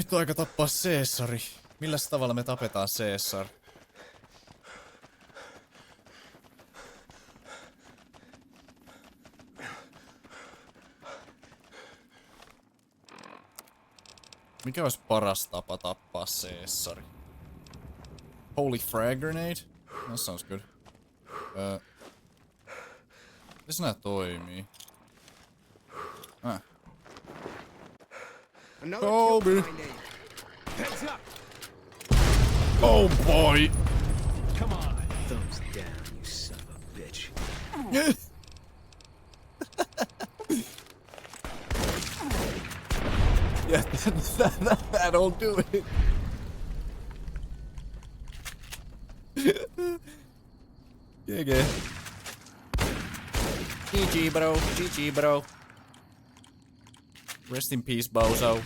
Nyt on aika tappaa Caesari. Milläs tavalla me tapetaan Caesar? Mikä olisi paras tapa tappaa Caesari? Holy frag grenade? That sounds good. Mites nää toimii? Kobe! Oh boy! Come on. Thumbs down, you son of a bitch. Yeah, that'll do it. GG. GG, bro. GG, bro. Rest in peace, bozo.